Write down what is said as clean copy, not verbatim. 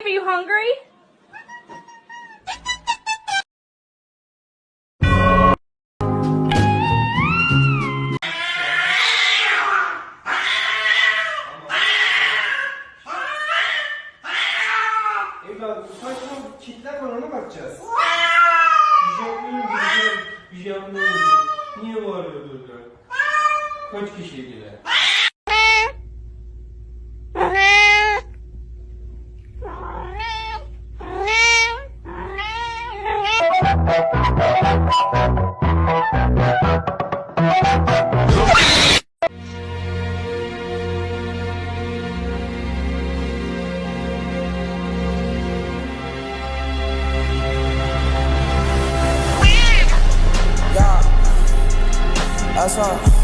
Are you hungry? Evladım saçma kitler var, ona bakacağız. Pijamlıyorum. Niye bağırıyor burada? Kaç kişiydiler? That's all.